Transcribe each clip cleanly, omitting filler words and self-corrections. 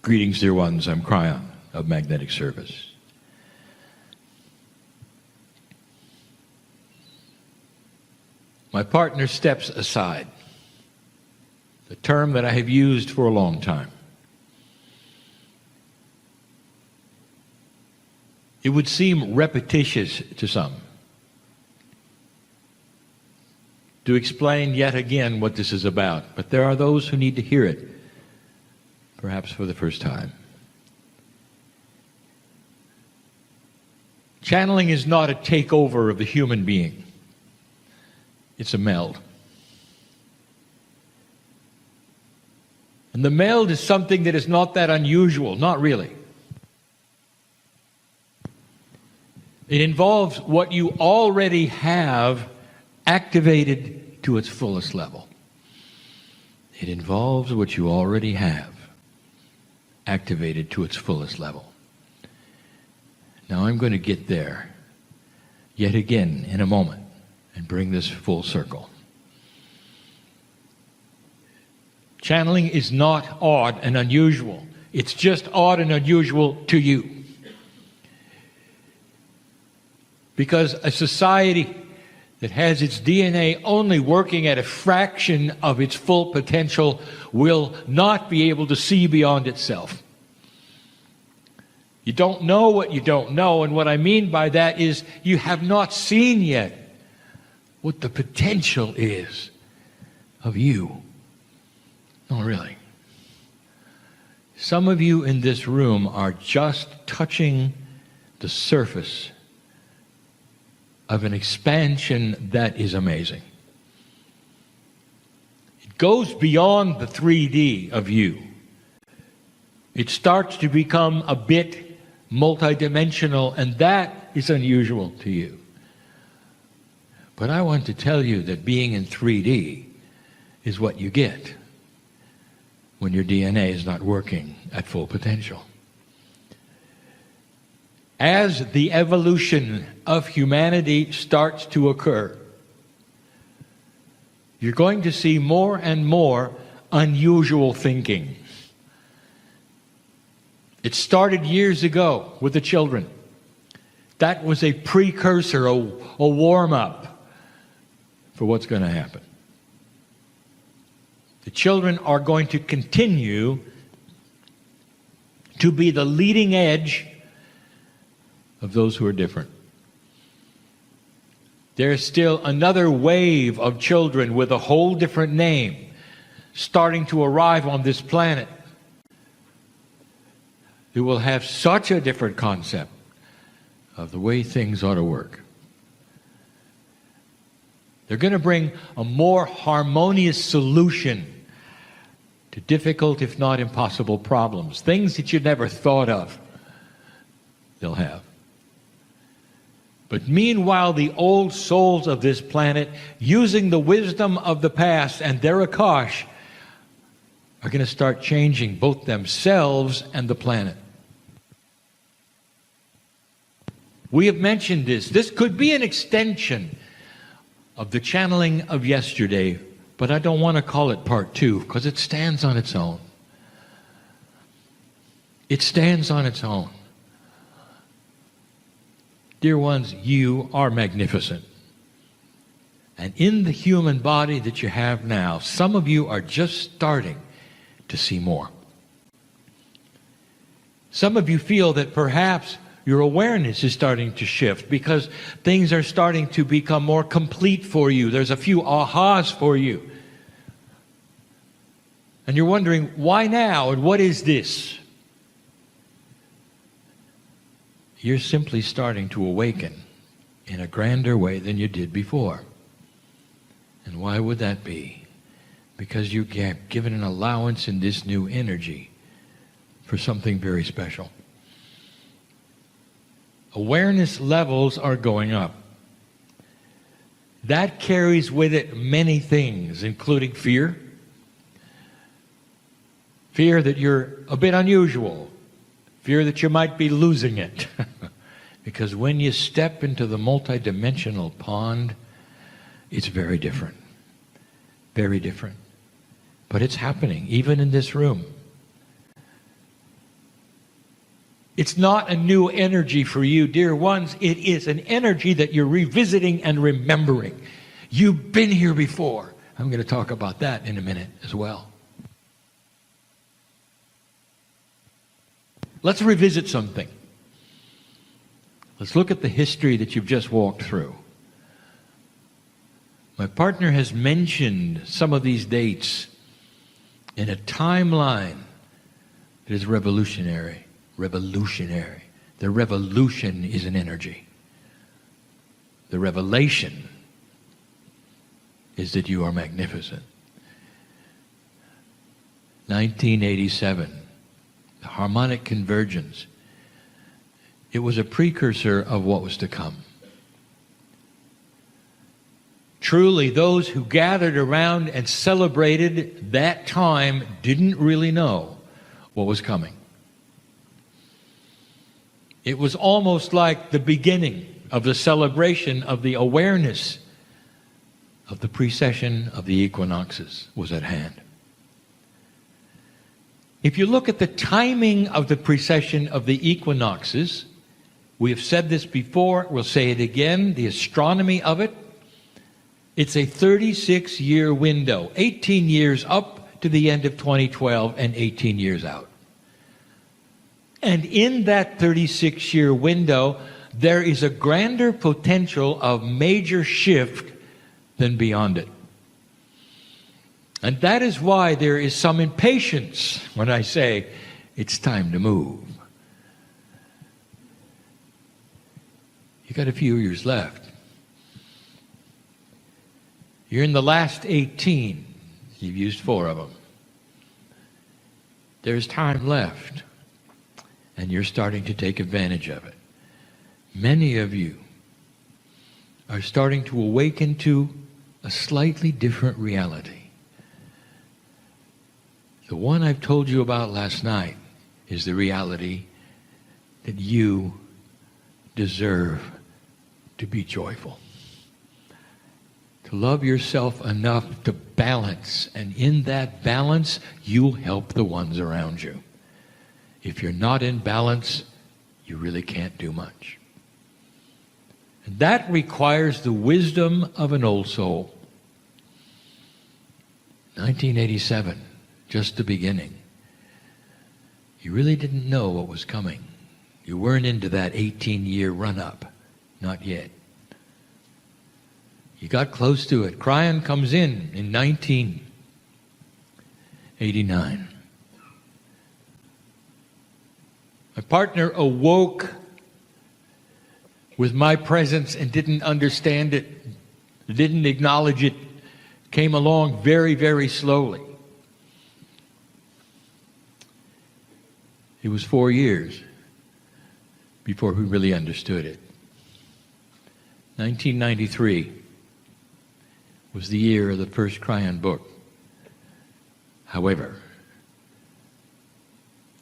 Greetings, dear ones. I'm Kryon of Magnetic Service. My partner steps aside, the term that I have used for a long time. It would seem repetitious to some to explain yet again what this is about, but there are those who need to hear it, perhaps for the first time. Channeling is not a takeover of the human being. It's a meld. And the meld is something that is not that unusual, not really. It involves what you already have activated to its fullest level. It involves what you already have activated to its fullest level. Now I'm going to get there yet again in a moment and bring this full circle. Channeling is not odd and unusual. It's just odd and unusual to you. Because a society that has its DNA only working at a fraction of its full potential will not be able to see beyond itself. You don't know what you don't know, and what I mean by that is you have not seen yet what the potential is of you. No, really. Some of you in this room are just touching the surface of an expansion that is amazing. It goes beyond the 3D of you. It starts to become a bit multidimensional, and that is unusual to you. But I want to tell you that being in 3D is what you get when your DNA is not working at full potential. As the evolution of humanity starts to occur, you're going to see more and more unusual thinking. It started years ago with the children. That was a precursor, a warm-up for what's going to happen. The children are going to continue to be the leading edge of those who are different. There's still another wave of children with a whole different name starting to arrive on this planet who will have such a different concept of the way things ought to work. They're going to bring a more harmonious solution to difficult, if not impossible, problems. Things that you never thought of, they'll have. But meanwhile, the old souls of this planet, using the wisdom of the past and their Akash, are going to start changing both themselves and the planet. We have mentioned this. This could be an extension of the channeling of yesterday, but I don't want to call it part 2 because it stands on its own. It stands on its own. Dear ones, you are magnificent. And in the human body that you have now, some of you are just starting to see more. Some of you feel that perhaps your awareness is starting to shift because things are starting to become more complete for you. There's a few ahas for you. And you're wondering, why now? And what is this? You're simply starting to awaken in a grander way than you did before. And why would that be? Because you get given an allowance in this new energy for something very special. Awareness levels are going up. That carries with it many things, including fear. Fear that you're a bit unusual. Fear that you might be losing it. Because when you step into the multidimensional pond, it's very different. Very different. But it's happening, even in this room. It's not a new energy for you, dear ones. It is an energy that you're revisiting and remembering. You've been here before. I'm going to talk about that in a minute as well. Let's revisit something. Let's look at the history that you've just walked through. My partner has mentioned some of these dates in a timeline that is revolutionary. Revolutionary. The revolution is an energy. The revelation is that you are magnificent. 1987, the harmonic convergence. It was a precursor of what was to come. Truly, those who gathered around and celebrated that time didn't really know what was coming. It was almost like the beginning of the celebration of the awareness of the precession of the equinoxes was at hand. If you look at the timing of the precession of the equinoxes, we have said this before, we'll say it again, the astronomy of it, it's a 36-year window, 18 years up to the end of 2012 and 18 years out. And in that 36-year window, there is a grander potential of major shift than beyond it. And that is why there is some impatience when I say it's time to move. You got a few years left. You're in the last 18. You've used 4 of them. There's time left, and you're starting to take advantage of it. Many of you are starting to awaken to a slightly different reality. The one I've told you about last night is the reality that you deserve to be joyful. To love yourself enough to balance, and in that balance, you'll help the ones around you. If you're not in balance, you really can't do much. And that requires the wisdom of an old soul. 1987, just the beginning. You really didn't know what was coming. You weren't into that 18-year run-up. Not yet. You got close to it. Kryon comes in 1989. My partner awoke with my presence and didn't understand it, didn't acknowledge it, came along very, very slowly. It was 4 years before we really understood it. 1993 was the year of the first Kryon book. However,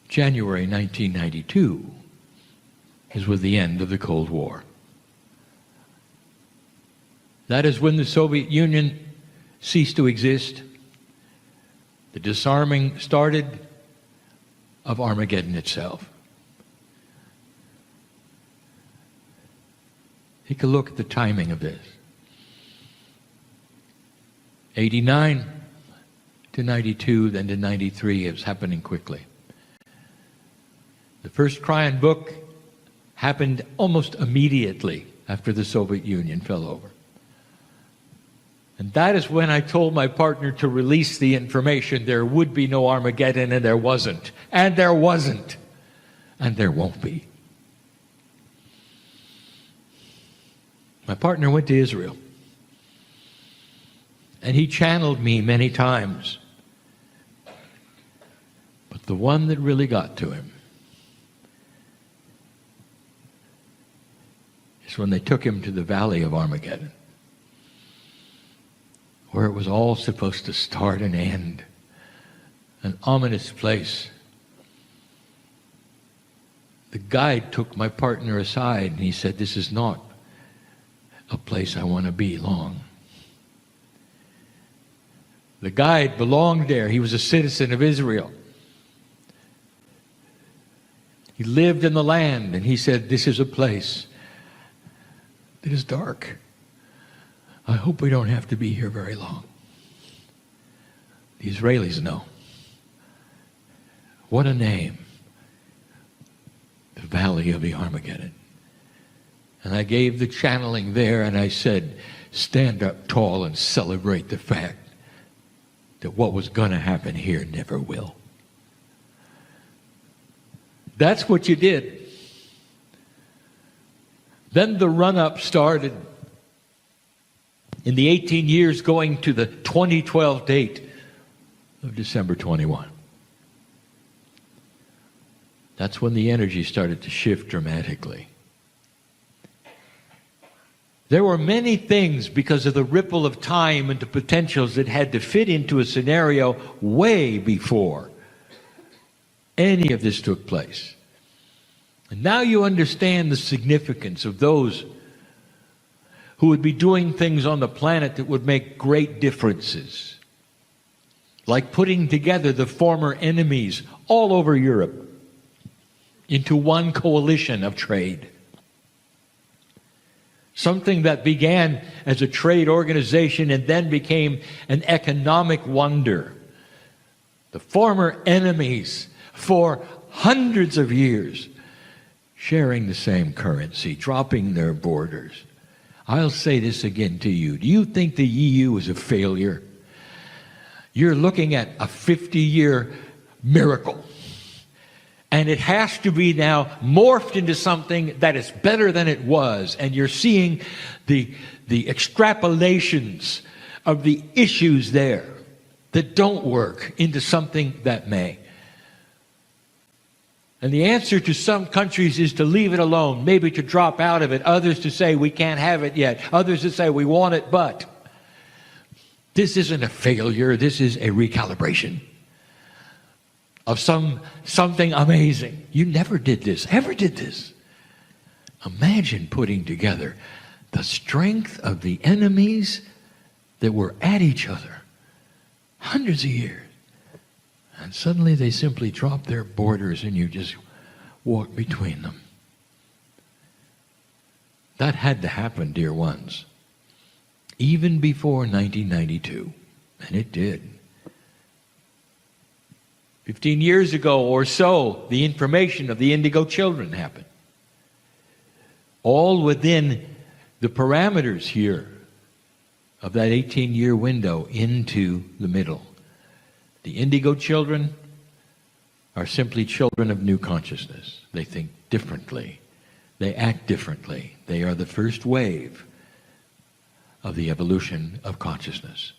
January 1992 is with the end of the Cold War. That is when the Soviet Union ceased to exist. The disarming started of Armageddon itself. Take a look at the timing of this. 89 to 92, then to 93, it was happening quickly. The first Kryon book happened almost immediately after the Soviet Union fell over. And that is when I told my partner to release the information. There would be no Armageddon, and there wasn't. And there wasn't. And there won't be. My partner went to Israel. And he channeled me many times. But the one that really got to him is when they took him to the valley of Armageddon, where it was all supposed to start and end. An ominous place. The guide took my partner aside and he said, "This is not a place I want to be long." The guide belonged there. He was a citizen of Israel. He lived in the land, and he said, this is a place that is dark. I hope we don't have to be here very long. The Israelis know. What a name. The Valley of the Armageddon. And I gave the channeling there, and I said, stand up tall and celebrate the fact that what was going to happen here never will. That's what you did. Then the run-up started in the 18 years going to the 2012 date of December 21. That's when the energy started to shift dramatically. There were many things because of the ripple of time and the potentials that had to fit into a scenario way before any of this took place. And now you understand the significance of those who would be doing things on the planet that would make great differences, like putting together the former enemies all over Europe into one coalition of trade. Something that began as a trade organization and then became an economic wonder. The former enemies for hundreds of years sharing the same currency, dropping their borders. I'll say this again to you. Do you think the EU is a failure? You're looking at a 50-year miracle. And it has to be now morphed into something that is better than it was. And you're seeing the extrapolations of the issues there that don't work into something that may. And the answer to some countries is to leave it alone, maybe to drop out of it. Others to say we can't have it yet. Others to say we want it, but. This isn't a failure. This is a recalibration of something amazing. You never did this, ever did this. Imagine putting together the strength of the enemies that were at each other hundreds of years. And suddenly they simply drop their borders and you just walk between them. That had to happen, dear ones, even before 1992. And it did. 15 years ago or so, the information of the Indigo children happened. All within the parameters here of that 18-year window into the middle. The Indigo children are simply children of new consciousness. They think differently. They act differently. They are the first wave of the evolution of consciousness.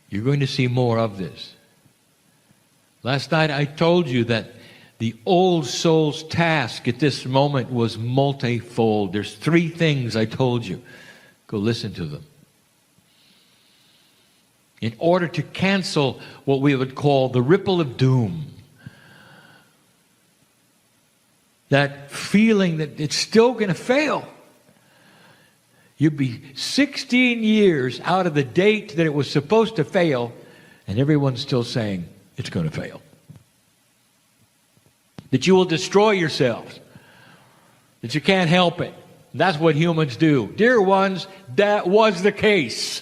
You're going to see more of this. Last night I told you that the old soul's task at this moment was multifold. There's 3 things I told you. Go listen to them. In order to cancel what we would call the ripple of doom. That feeling that it's still going to fail. You'd be 16 years out of the date that it was supposed to fail, and everyone's still saying it's going to fail. That you will destroy yourselves. That you can't help it. That's what humans do. Dear ones, that was the case.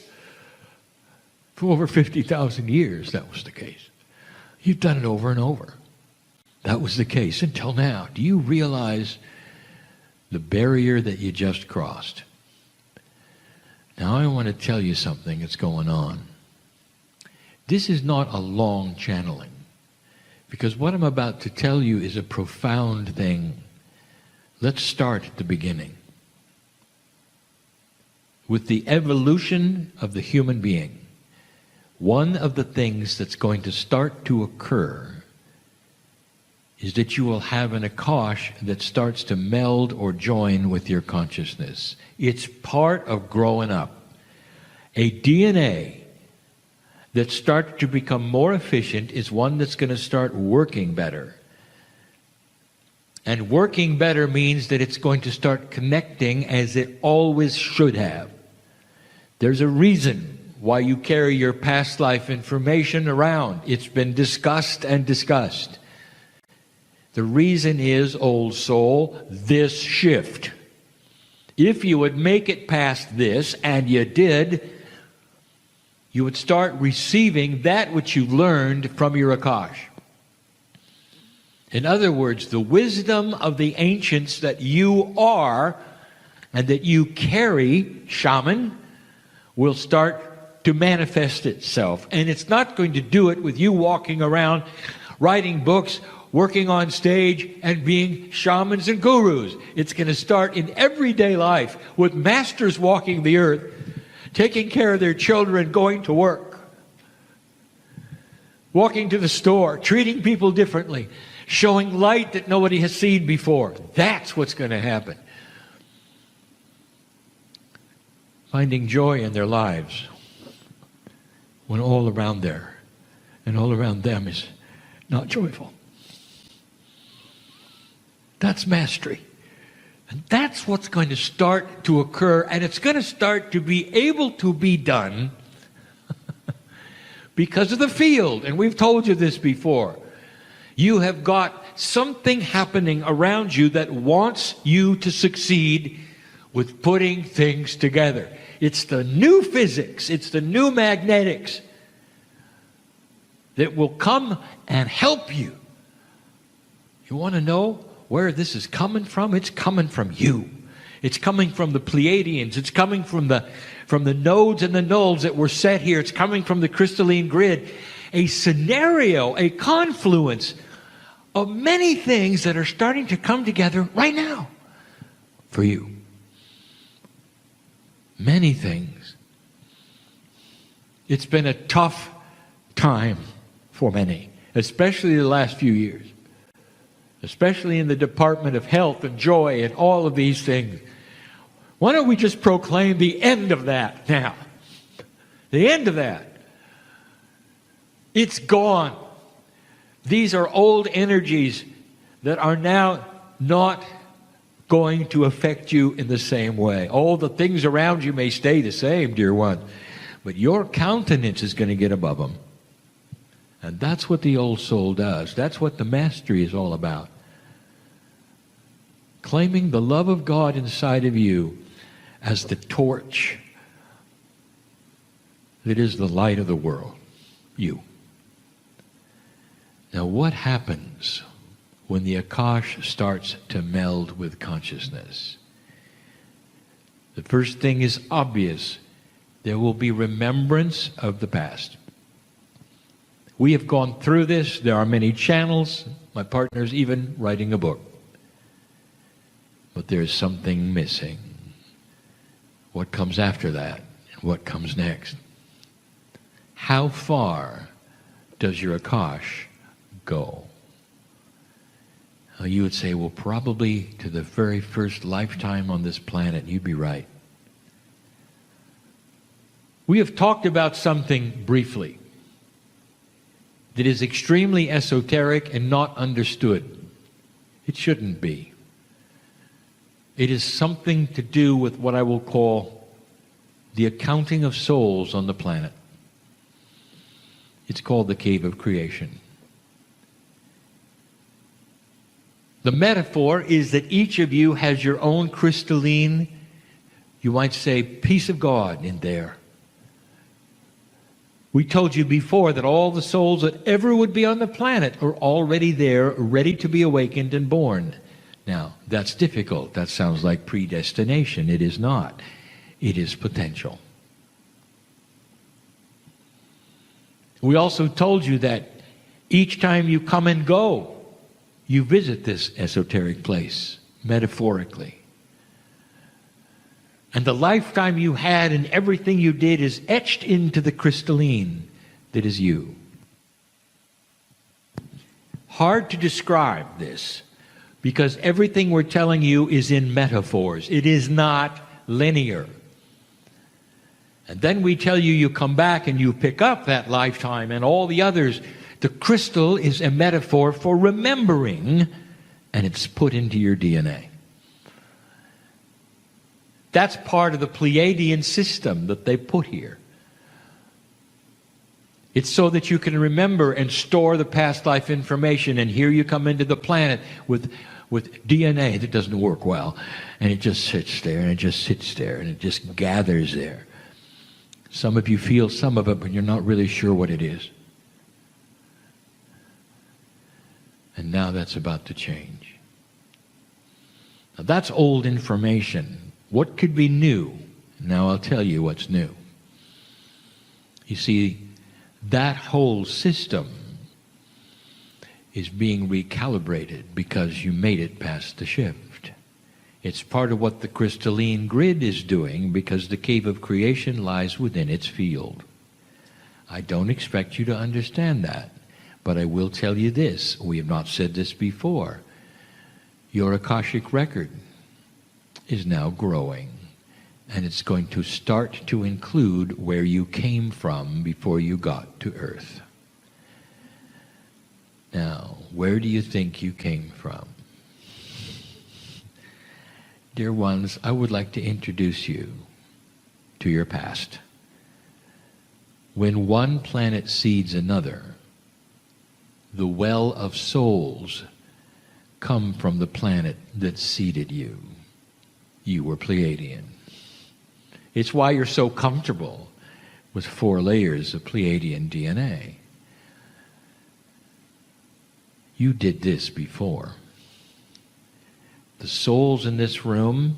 For over 50,000 years, that was the case. You've done it over and over. That was the case until now. Do you realize the barrier that you just crossed? Now I want to tell you something that's going on. This is not a long channeling, because what I'm about to tell you is a profound thing. Let's start at the beginning. With the evolution of the human being, one of the things that's going to start to occur is that you will have an Akash that starts to meld or join with your consciousness. It's part of growing up. A DNA that starts to become more efficient is one that's going to start working better. And working better means that it's going to start connecting as it always should have. There's a reason why you carry your past life information around. It's been discussed and discussed. The reason is, old soul, this shift. If you would make it past this, and you did, you would start receiving that which you learned from your Akash. In other words, the wisdom of the ancients that you are and that you carry, shaman, will start to manifest itself. And it's not going to do it with you walking around, writing books, working on stage, and being shamans and gurus. It's going to start in everyday life with masters walking the earth, taking care of their children, going to work, walking to the store, treating people differently, showing light that nobody has seen before. That's what's going to happen. Finding joy in their lives when all around there and all around them is not joyful. That's mastery. And that's what's going to start to occur, and it's going to start to be able to be done because of the field. And we've told you this before. You have got something happening around you that wants you to succeed with putting things together. It's the new physics, it's the new magnetics that will come and help you. You want to know where this is coming from? It's coming from you. It's coming from the Pleiadians. It's coming from the nodes and the nulls that were set here. It's coming from the crystalline grid. A scenario, a confluence of many things that are starting to come together right now for you. Many things. It's been a tough time for many, especially the last few years. Especially in the Department of Health and Joy and all of these things. Why don't we just proclaim the end of that now? The end of that. It's gone. These are old energies that are now not going to affect you in the same way. All the things around you may stay the same, dear one, but your countenance is going to get above them. And that's what the old soul does. That's what the mastery is all about. Claiming the love of God inside of you as the torch that is the light of the world. You. Now what happens when the Akash starts to meld with consciousness? The first thing is obvious. There will be remembrance of the past. We have gone through this. There are many channels. My partner's even writing a book. But there's something missing. What comes after that? And what comes next? How far does your Akash go? Now you would say, well, probably to the very first lifetime on this planet. You'd be right. We have talked about something briefly that is extremely esoteric and not understood. It shouldn't be. It is something to do with what I will call the accounting of souls on the planet. It's called the cave of creation. The metaphor is that each of you has your own crystalline, you might say, piece of God in there. We told you before that all the souls that ever would be on the planet are already there, ready to be awakened and born. Now, that's difficult. That sounds like predestination. It is not. It is potential. We also told you that each time you come and go, you visit this esoteric place, metaphorically. And the lifetime you had and everything you did is etched into the crystalline that is you. Hard to describe this, because everything we're telling you is in metaphors. It is not linear. And then we tell you, you come back and you pick up that lifetime and all the others. The crystal is a metaphor for remembering, and it's put into your DNA. That's part of the Pleiadian system that they put here. It's so that you can remember and store the past life information. And here you come into the planet with DNA that doesn't work well. And it just sits there, and it just sits there, and it just gathers there. Some of you feel some of it, but you're not really sure what it is. And now that's about to change. Now that's old information. What could be new? Now I'll tell you what's new. You see, that whole system is being recalibrated because you made it past the shift. It's part of what the crystalline grid is doing because the cave of creation lies within its field. I don't expect you to understand that, but I will tell you this. We have not said this before. Your Akashic record is now growing. And it's going to start to include where you came from before you got to Earth. Now, where do you think you came from? Dear ones, I would like to introduce you to your past. When one planet seeds another, the well of souls come from the planet that seeded you. You were Pleiadian. It's why you're so comfortable with 4 layers of Pleiadian DNA. You did this before. The souls in this room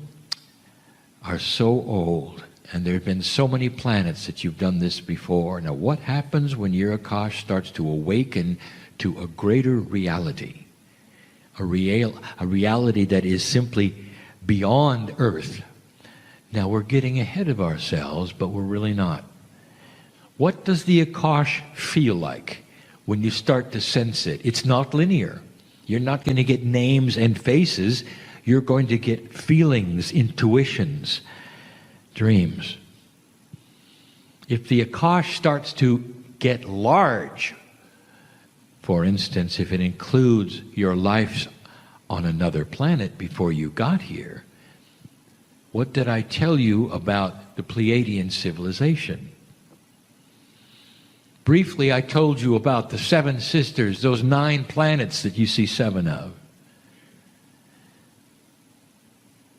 are so old, and there have been so many planets that you've done this before. Now, what happens when your Akash starts to awaken to a greater reality? A reality that is simply beyond Earth. Now, we're getting ahead of ourselves, but we're really not. What does the Akash feel like when you start to sense it? It's not linear. You're not going to get names and faces. You're going to get feelings, intuitions, dreams. If the Akash starts to get large, for instance, if it includes your lives on another planet before you got here, what did I tell you about the Pleiadian civilization? Briefly, I told you about the 7 sisters, those 9 planets that you see 7 of.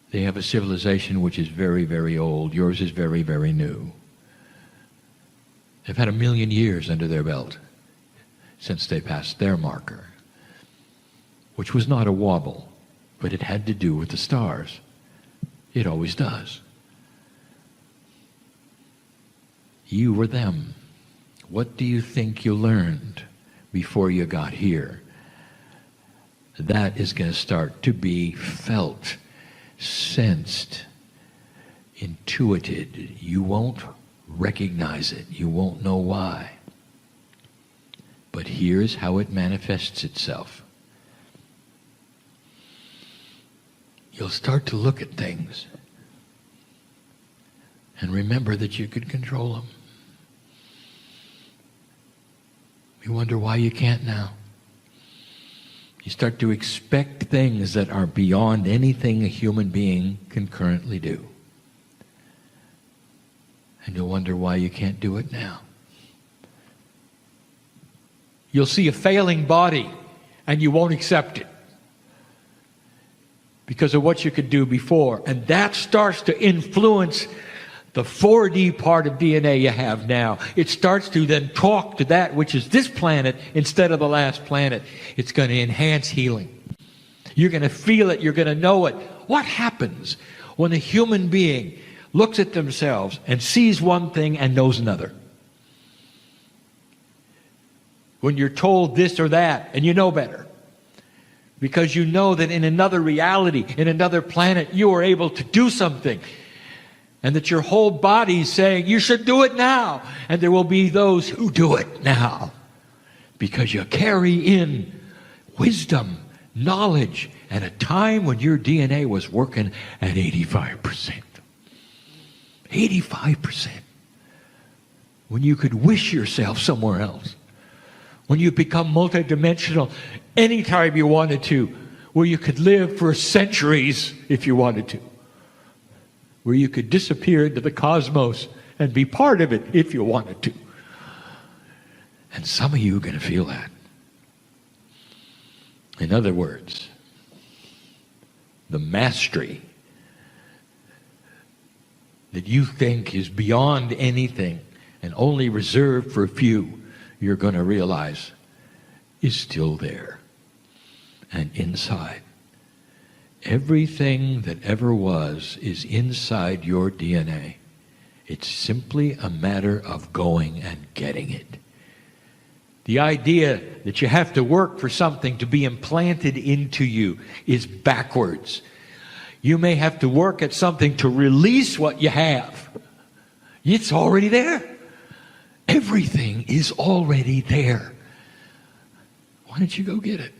They have a civilization which is very, very old. Yours is very, very new. They've had 1 million years under their belt since they passed their marker, which was not a wobble, but it had to do with the stars. It always does. You were them. What do you think you learned before you got here? That is going to start to be felt, sensed, intuited. You won't recognize it. You won't know why. But here's how it manifests itself. You'll start to look at things and remember that you could control them. You wonder why you can't now. You start to expect things that are beyond anything a human being can currently do. And you'll wonder why you can't do it now. You'll see a failing body and you won't accept it because of what you could do before. And that starts to influence the 4D part of DNA you have now. It starts to then talk to that which is this planet instead of the last planet. It's going to enhance healing. You're going to feel it. You're going to know it. What happens when a human being looks at themselves and sees one thing and knows another? When you're told this or that and you know better. Because you know that in another reality, in another planet, you are able to do something. And that your whole body's saying, you should do it now. And there will be those who do it now. Because you carry in wisdom, knowledge, at a time when your DNA was working at 85%. 85%. When you could wish yourself somewhere else. When you become multidimensional anytime you wanted to. Where you could live for centuries if you wanted to. Where you could disappear into the cosmos and be part of it if you wanted to. And some of you are going to feel that. In other words, the mastery that you think is beyond anything and only reserved for a few, you're going to realize is still there. And inside, everything that ever was is inside your DNA. It's simply a matter of going and getting it. The idea that you have to work for something to be implanted into you is backwards. You may have to work at something to release what you have. It's already there. Everything is already there. Why don't you go get it?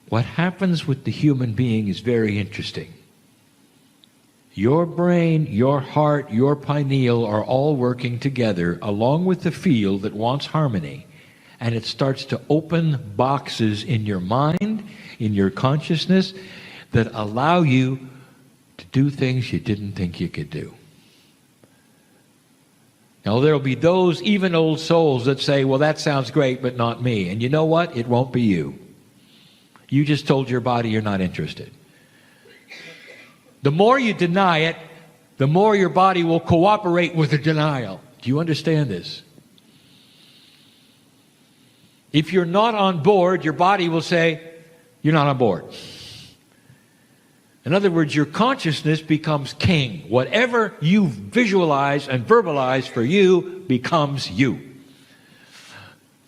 What happens with the human being is very interesting. Your brain, your heart, your pineal are all working together along with the field that wants harmony. And it starts to open boxes in your mind, in your consciousness, that allow you to do things you didn't think you could do. Now, there'll be those, even old souls, that say, well, that sounds great, but not me. And you know what? It won't be you. You just told your body you're not interested. The more you deny it, the more your body will cooperate with the denial. Do you understand this? If you're not on board, your body will say, you're not on board. In other words, your consciousness becomes king. Whatever you visualize and verbalize for you becomes you.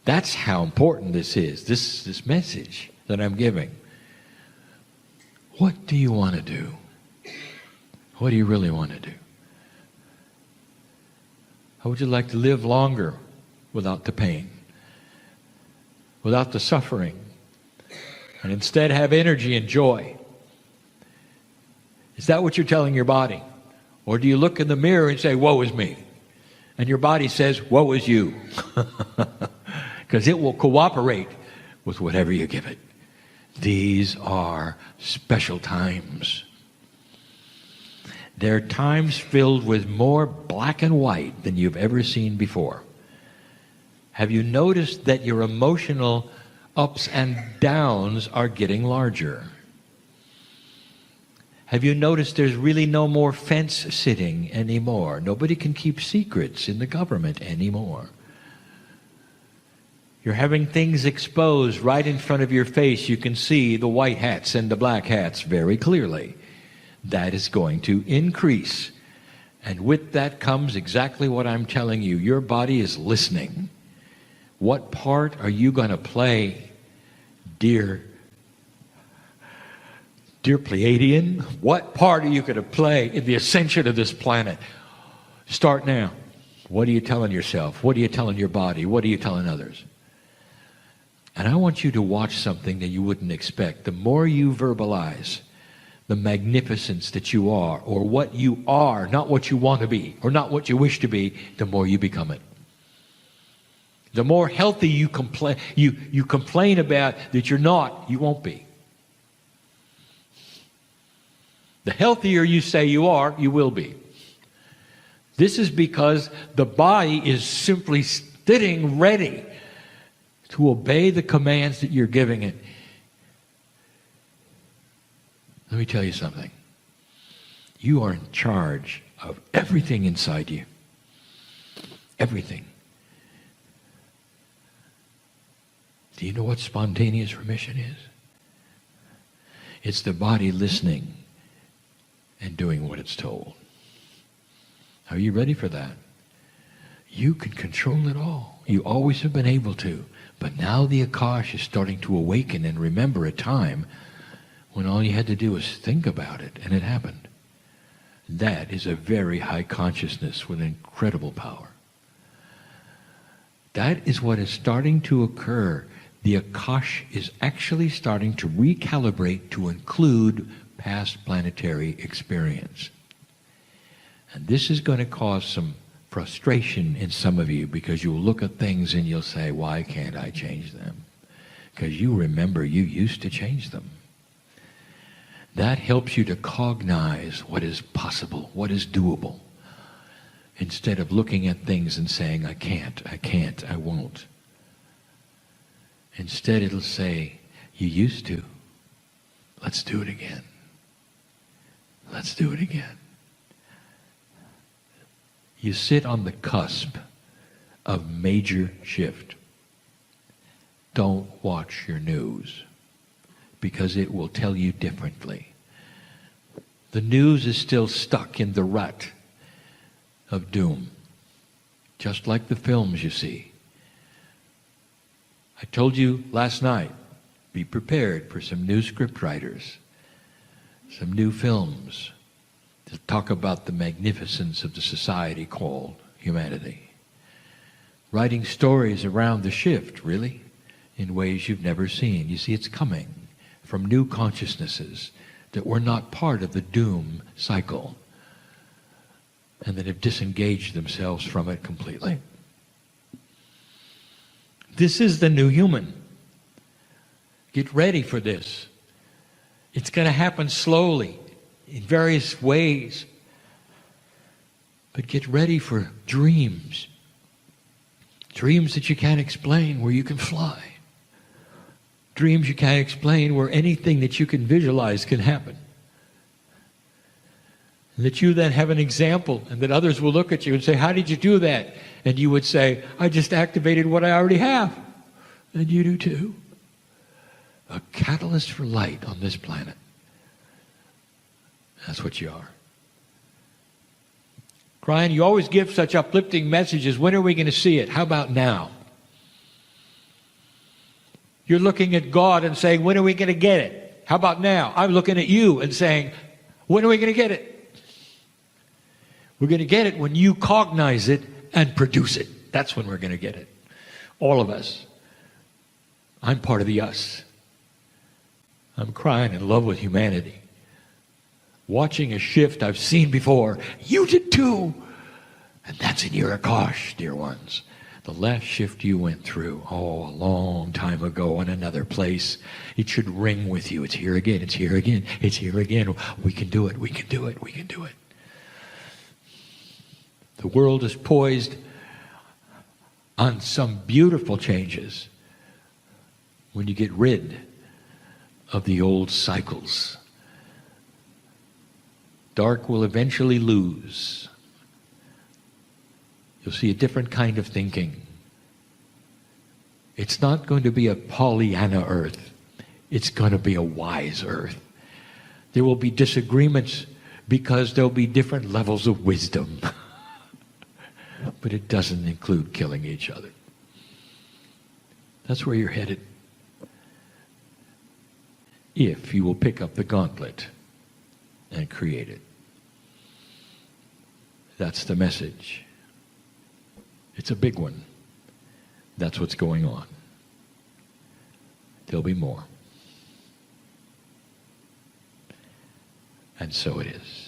That's how important this is, this message that I'm giving. What do you want to do? What do you really want to do? How would you like to live longer without the pain, without the suffering, and instead have energy and joy? Is that what you're telling your body? Or do you look in the mirror and say, woe is me? And your body says, woe is you. Because it will cooperate with whatever you give it. These are special times. They're times filled with more black and white than you've ever seen before. Have you noticed that your emotional ups and downs are getting larger? Have you noticed there's really no more fence sitting anymore? Nobody can keep secrets in the government anymore. You're having things exposed right in front of your face. You can see the white hats and the black hats very clearly. That is going to increase. And with that comes exactly what I'm telling you. Your body is listening. What part are you going to play, dear Pleiadian? What part are you going to play in the ascension of this planet? Start now. What are you telling yourself? What are you telling your body? What are you telling others? And I want you to watch something that you wouldn't expect. The more you verbalize the magnificence that you are, or what you are, not what you want to be, or not what you wish to be, the more you become it. The more healthy you complain about that you're not, you won't be. The healthier you say you are, you will be. This is because the body is simply sitting ready to obey the commands that you're giving it. Let me tell you something. You are in charge of everything inside you. Everything. Do you know what spontaneous remission is? It's the body listening and doing what it's told. Are you ready for that? You can control it all. You always have been able to. But now the Akash is starting to awaken and remember a time when all you had to do was think about it and it happened. That is a very high consciousness with incredible power. That is what is starting to occur. The Akash is actually starting to recalibrate to include past planetary experience. And this is going to cause some frustration in some of you, because you'll look at things and you'll say, why can't I change them? Because you remember you used to change them. That helps you to cognize what is possible, what is doable. instead of looking at things and saying, I can't, I won't. Instead it'll say, you used to. Let's do it again. Let's do it again. You sit on the cusp of major shift. Don't watch your news, because it will tell you differently. The news is still stuck in the rut of doom, just like the films you see. I told you last night, be prepared for some new scriptwriters, some new films to talk about the magnificence of the society called humanity. Writing stories around the shift, really, in ways you've never seen. You see, it's coming from new consciousnesses that were not part of the doom cycle and that have disengaged themselves from it completely. This is the new human. Get ready for this. It's going to happen slowly, in various ways. But get ready for dreams. Dreams that you can't explain, where you can fly. Dreams you can't explain, where anything that you can visualize can happen. And that you then have an example, and that others will look at you and say, how did you do that? And you would say, I just activated what I already have. And you do too. A catalyst for light on this planet. That's what you are. Kryon, you always give such uplifting messages. When are we going to see it? How about now? You're looking at God and saying, when are we going to get it? How about now? I'm looking at you and saying, when are we going to get it? We're going to get it when you cognize it and produce it. That's when we're going to get it. All of us. I'm part of the us. I'm crying in love with humanity. Watching a shift I've seen before. You did too. And that's in your Akash, dear ones. The last shift you went through, a long time ago in another place, it should ring with you. It's here again, it's here again, it's here again. We can do it, we can do it, we can do it. The world is poised on some beautiful changes when you get rid of the old cycles. Dark will eventually lose. You'll see a different kind of thinking. It's not going to be a Pollyanna earth. It's going to be a wise earth. There will be disagreements because there'll be different levels of wisdom. But it doesn't include killing each other. That's where you're headed. If you will pick up the gauntlet and create it. That's the message. It's a big one. That's what's going on. There'll be more. And so it is.